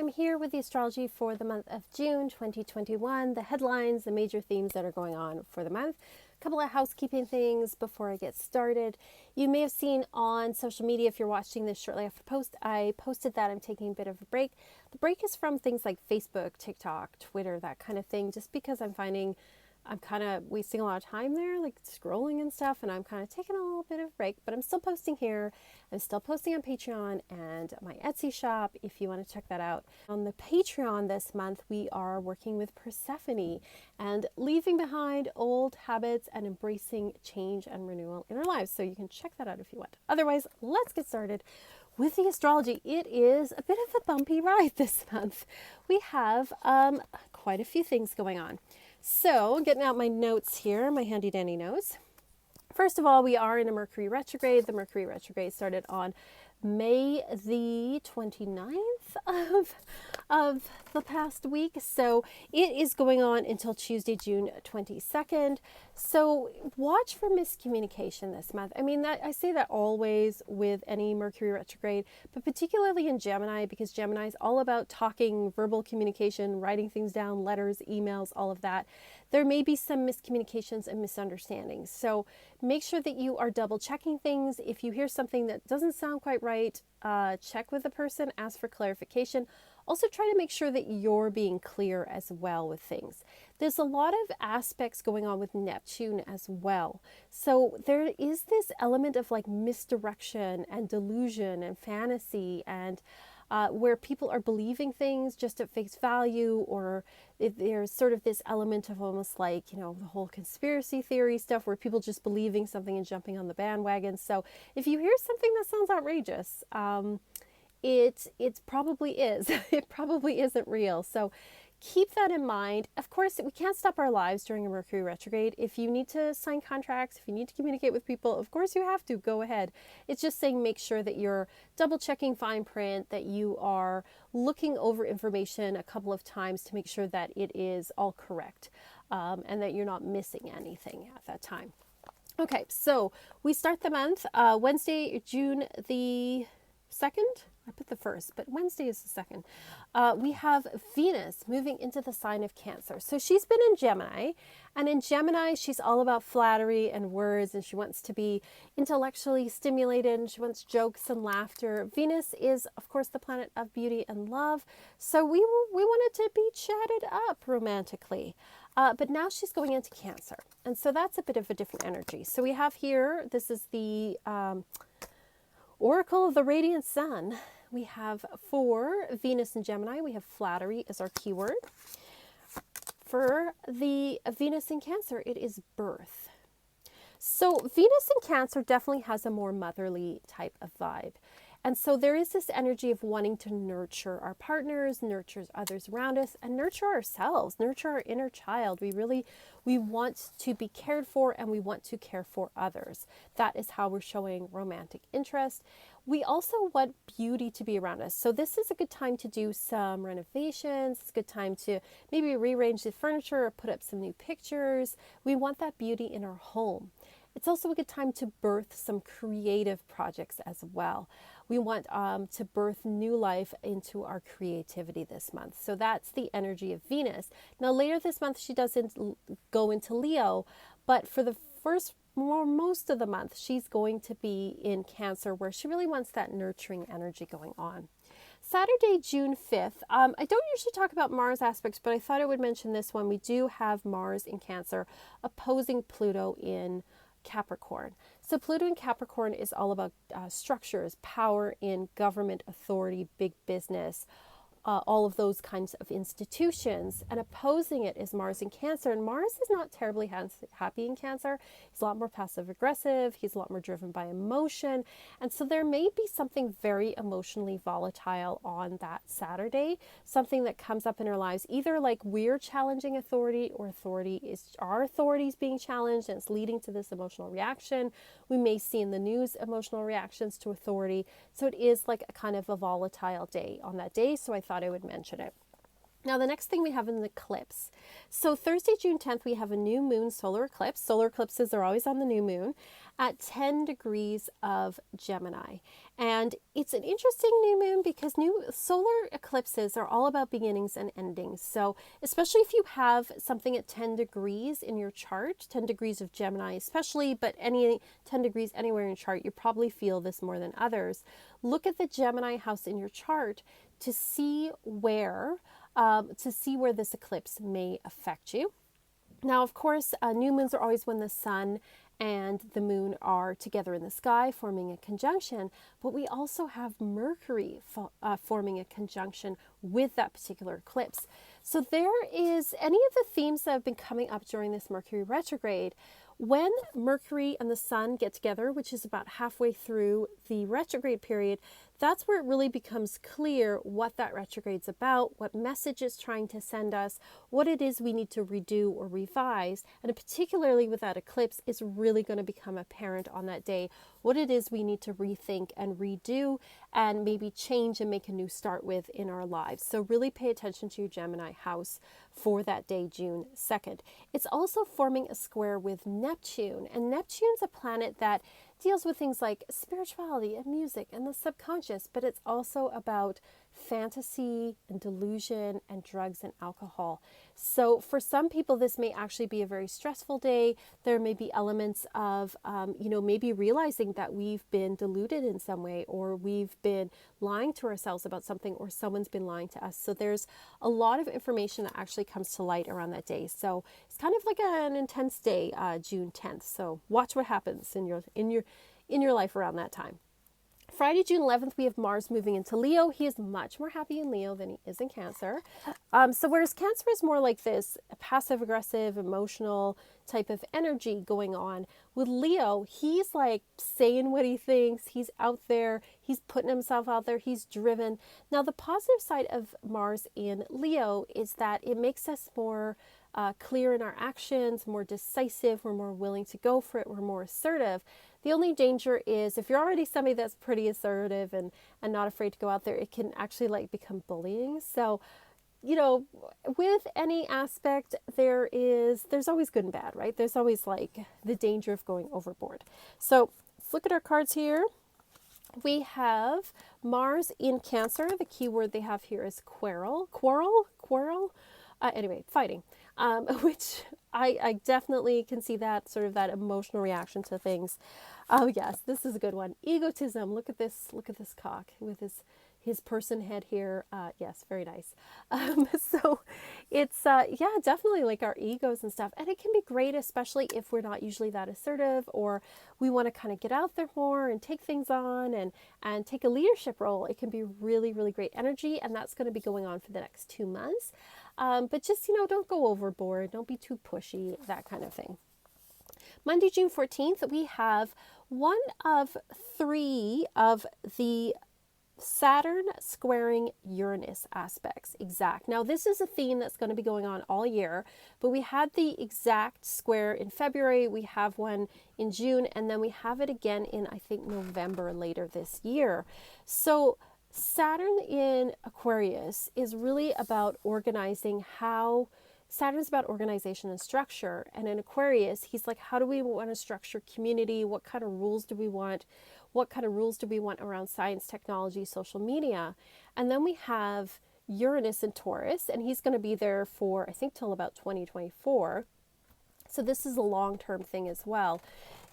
I'm here with the astrology for the month of June 2021, the headlines, the major themes that are going on for the month. A couple of housekeeping things before I get started. You may have seen on social media, if you're watching this shortly after post, I posted that I'm taking a bit of a break. The break is from things like Facebook, TikTok, Twitter, that kind of thing, just because I'm finding I'm kind of wasting a lot of time there, like scrolling and stuff, and I'm kind of taking a little bit of a break, but I'm still posting here. I'm still posting on Patreon and my Etsy shop if you want to check that out. On the Patreon this month, we are working with Persephone and leaving behind old habits and embracing change and renewal in our lives. So you can check that out if you want. Otherwise, let's get started with the astrology. It is a bit of a bumpy ride this month. We have quite a few things going on. So, getting out my notes here, my handy dandy notes. First of all, we are in a Mercury retrograde. The Mercury retrograde started on May the 29th of the past week. So it is going on until Tuesday, June 22nd. So watch for miscommunication this month. I mean, I say that always with any Mercury retrograde, but particularly in Gemini, because Gemini is all about talking, verbal communication, writing things down, letters, emails, all of that. There may be some miscommunications and misunderstandings. So make sure that you are double checking things. If you hear something that doesn't sound quite right, check with the person, ask for clarification. Also try to make sure that you're being clear as well with things. There's a lot of aspects going on with Neptune as well. So there is this element of like misdirection and delusion and fantasy and where people are believing things just at face value, or if there's sort of this element of almost like, you know, the whole conspiracy theory stuff where people just believing something and jumping on the bandwagon. So if you hear something that sounds outrageous, it probably is. It probably isn't real. So keep that in mind. Of course, we can't stop our lives during a Mercury retrograde. If you need to sign contracts, if you need to communicate with people, of course you have to. Go ahead. It's just saying make sure that you're double checking fine print, that you are looking over information a couple of times to make sure that it is all correct, and that you're not missing anything at that time. Okay, so we start the month Wednesday, June the 2nd. I put the first, but Wednesday is the second. We have Venus moving into the sign of Cancer. So she's been in Gemini, and in Gemini, she's all about flattery and words, and she wants to be intellectually stimulated, and she wants jokes and laughter. Venus is, of course, the planet of beauty and love. So we wanted to be chatted up romantically. But now she's going into Cancer. And so that's a bit of a different energy. So we have here, this is the Oracle of the Radiant Sun. We have for Venus and Gemini, we have flattery as our keyword. For the Venus in Cancer, it is birth. So Venus in Cancer definitely has a more motherly type of vibe. And so there is this energy of wanting to nurture our partners, nurture others around us, and nurture ourselves, nurture our inner child. We want to be cared for, and we want to care for others. That is how we're showing romantic interest. We also want beauty to be around us. So this is a good time to do some renovations. It's a good time to maybe rearrange the furniture or put up some new pictures. We want that beauty in our home. It's also a good time to birth some creative projects as well. We want to birth new life into our creativity this month. So that's the energy of Venus. Now later this month, she doesn't go into Leo, but for the most of the month, she's going to be in Cancer, where she really wants that nurturing energy going on. Saturday, June 5th. I don't usually talk about Mars aspects, but I thought I would mention this one. We do have Mars in Cancer opposing Pluto in Capricorn. So Pluto in Capricorn is all about structures, power in government, authority, big business, all of those kinds of institutions, and opposing it is Mars in Cancer. And Mars is not terribly happy in Cancer. He's a lot more passive aggressive. He's a lot more driven by emotion. And so there may be something very emotionally volatile on that Saturday, something that comes up in our lives, either like we're challenging authority, or our authorities being challenged, and it's leading to this emotional reaction. We may see in the news emotional reactions to authority. So it is like a kind of a volatile day on that day. So I thought I would mention it. Now, the next thing we have an eclipse. So Thursday, June 10th, we have a new moon solar eclipse. Solar eclipses are always on the new moon at 10 degrees of Gemini. And it's an interesting new moon because new solar eclipses are all about beginnings and endings. So especially if you have something at 10 degrees in your chart, 10 degrees of Gemini especially, but any 10 degrees anywhere in your chart, you probably feel this more than others. Look at the Gemini house in your chart to see where this eclipse may affect you. Now, of course, new moons are always when the sun and the moon are together in the sky, forming a conjunction, but we also have Mercury forming a conjunction with that particular eclipse. So there is any of the themes that have been coming up during this Mercury retrograde. When Mercury and the sun get together, which is about halfway through the retrograde period, that's where it really becomes clear what that retrograde's about, what message it's trying to send us, what it is we need to redo or revise. And particularly with that eclipse, it's really going to become apparent on that day what it is we need to rethink and redo and maybe change and make a new start with in our lives. So really pay attention to your Gemini house for that day, June 2nd. It's also forming a square with Neptune, and Neptune's a planet that deals with things like spirituality and music and the subconscious, but it's also about fantasy and delusion and drugs and alcohol. So for some people, this may actually be a very stressful day. There may be elements of, maybe realizing that we've been deluded in some way, or we've been lying to ourselves about something, or someone's been lying to us. So there's a lot of information that actually comes to light around that day. So it's kind of like an intense day, June 10th. So watch what happens in your life around that time. Friday, June 11th, we have Mars moving into Leo. He is much more happy in Leo than he is in Cancer. So whereas Cancer is more like this passive-aggressive, emotional type of energy going on, with Leo, he's like saying what he thinks. He's out there. He's putting himself out there. He's driven. Now, the positive side of Mars in Leo is that it makes us more clear in our actions, more decisive. We're more willing to go for it. We're more assertive. The only danger is if you're already somebody that's pretty assertive and not afraid to go out there, it can actually become bullying. So, with any aspect, there's always good and bad, right? There's always the danger of going overboard. So let's look at our cards here. We have Mars in Cancer. The key word they have here is quarrel. Fighting, which I definitely can see that sort of that emotional reaction to things. Oh yes, this is a good one. Egotism. Look at this cock with his person head here. Yes, very nice. So it's definitely our egos and stuff, and it can be great, especially if we're not usually that assertive, or we want to kind of get out there more and take things on and take a leadership role. It can be really, really great energy, and that's going to be going on for the next 2 months. But just, don't go overboard. Don't be too pushy, that kind of thing. Monday, June 14th, we have one of 3 of the Saturn squaring Uranus aspects. Exact. Now, this is a theme that's going to be going on all year, but we had the exact square in February, we have one in June, and then we have it again in, I think, November later this year. So Saturn in Aquarius is really about organizing Saturn's about organization and structure. And in Aquarius, he's like, how do we want to structure community? What kind of rules do we want? What kind of rules do we want around science, technology, social media? And then we have Uranus and Taurus, and he's going to be there for, I think, till about 2024. So this is a long-term thing as well.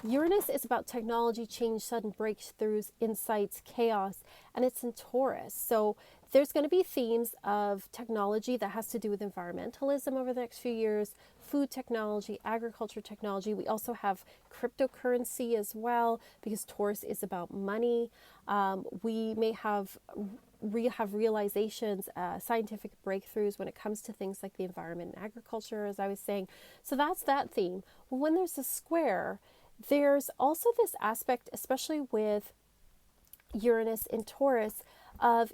Uranus is about technology, change, sudden breakthroughs, insights, chaos, and it's in Taurus. So there's going to be themes of technology that has to do with environmentalism over the next few years, food technology, agriculture technology. We also have cryptocurrency as well, because Taurus is about money. We may have realizations, scientific breakthroughs when it comes to things like the environment and agriculture, as I was saying. So that's that theme. Well, when there's a square, there's also this aspect, especially with Uranus in Taurus, of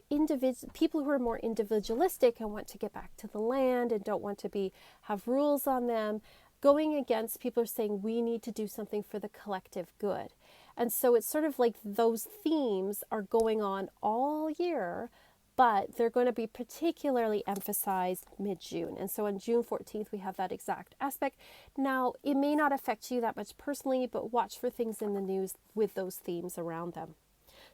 people who are more individualistic and want to get back to the land and don't want to have rules on them, going against people who are saying we need to do something for the collective good. And so it's sort of like those themes are going on all year, but they're going to be particularly emphasized mid-June. And so on June 14th, we have that exact aspect. Now, it may not affect you that much personally, but watch for things in the news with those themes around them.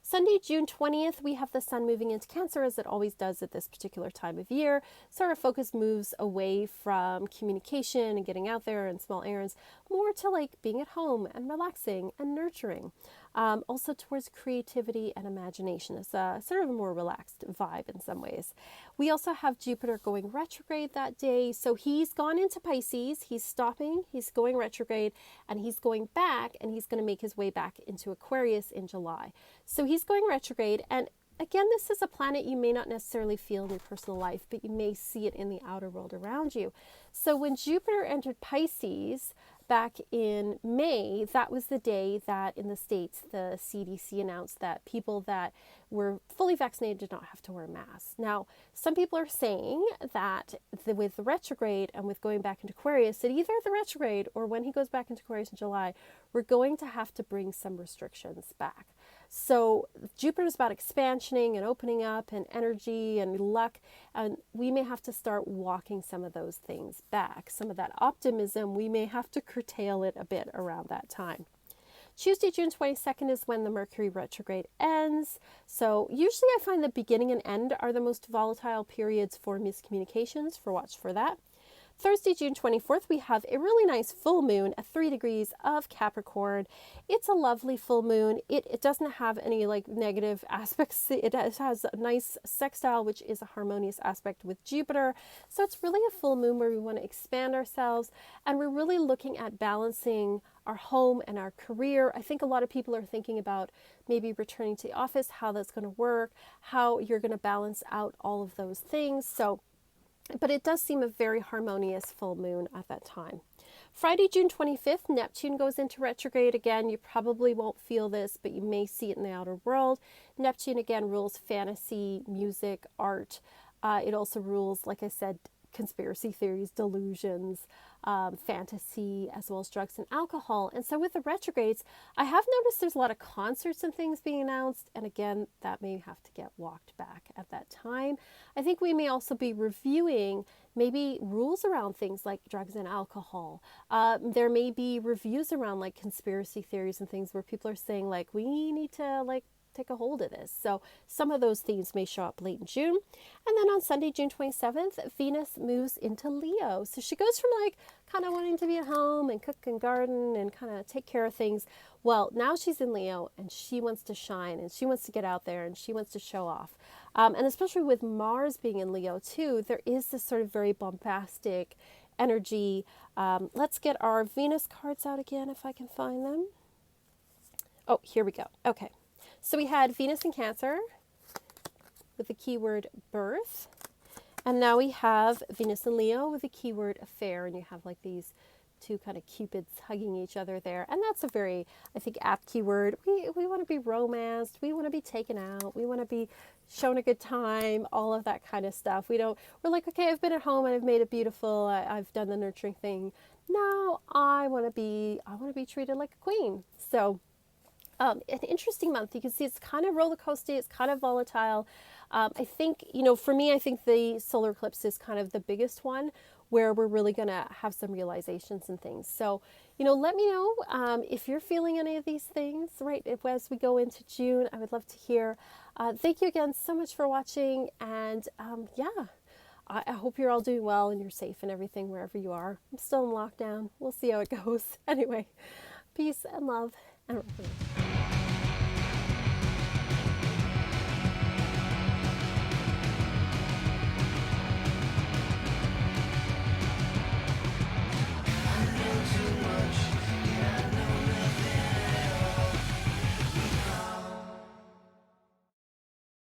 Sunday, June 20th, we have the sun moving into Cancer, as it always does at this particular time of year. So our focus moves away from communication and getting out there and small errands, more to like being at home and relaxing and nurturing. Also towards creativity and imagination. It's a sort of a more relaxed vibe in some ways. We also have Jupiter going retrograde that day. So he's gone into Pisces, he's stopping, he's going retrograde, and he's going back, and he's going to make his way back into Aquarius in July. So he's going retrograde, and again, this is a planet you may not necessarily feel in your personal life, but you may see it in the outer world around you. So when Jupiter entered Pisces back in May, that was the day that in the States, the CDC announced that people that were fully vaccinated did not have to wear masks. Now, some people are saying that with the retrograde and with going back into Aquarius, that either the retrograde or when he goes back into Aquarius in July, we're going to have to bring some restrictions back. So Jupiter is about expansioning and opening up and energy and luck, and we may have to start walking some of those things back. Some of that optimism, we may have to curtail it a bit around that time. Tuesday, June 22nd is when the Mercury retrograde ends. So usually I find the beginning and end are the most volatile periods for miscommunications, for watch for that. Thursday, June 24th, we have a really nice full moon at 3 degrees of Capricorn. It's a lovely full moon. It doesn't have any like negative aspects. It has a nice sextile, which is a harmonious aspect with Jupiter. So it's really a full moon where we want to expand ourselves, and we're really looking at balancing our home and our career. I think a lot of people are thinking about maybe returning to the office, how that's going to work, how you're going to balance out all of those things. But it does seem a very harmonious full moon at that time. Friday, June 25th, Neptune goes into retrograde again. You probably won't feel this, but you may see it in the outer world. Neptune again rules fantasy, music, art. It also rules, like I said, conspiracy theories, delusions, fantasy, as well as drugs and alcohol. And so with the retrogrades, I have noticed there's a lot of concerts and things being announced. And again, that may have to get walked back at that time. I think we may also be reviewing maybe rules around things like drugs and alcohol. There may be reviews around like conspiracy theories and things where people are saying like, we need to like take a hold of this. So some of those themes may show up late in June. And then on Sunday, June 27th, Venus moves into Leo. So she goes from like kind of wanting to be at home and cook and garden and kind of take care of things. Well, now she's in Leo and she wants to shine and she wants to get out there and she wants to show off. And especially with Mars being in Leo too, there is this sort of very bombastic energy. Let's get our Venus cards out again if I can find them. Oh, here we go. Okay. So we had Venus in Cancer with the keyword birth. And now we have Venus in Leo with the keyword affair. And you have like these two kind of cupids hugging each other there. And that's a very, I think, apt keyword. We want to be romanced. We want to be taken out. We want to be shown a good time, all of that kind of stuff. We're like, okay, I've been at home and I've made it beautiful. I've done the nurturing thing. Now I want to be treated like a queen. So an interesting month. You can see it's kind of roller coaster. It's kind of volatile. I think, for me, I think the solar eclipse is kind of the biggest one where we're really going to have some realizations and things. So, let me know if you're feeling any of these things, right? As we go into June, I would love to hear. Thank you again so much for watching. And I hope you're all doing well and you're safe and everything wherever you are. I'm still in lockdown. We'll see how it goes. Anyway, peace and love and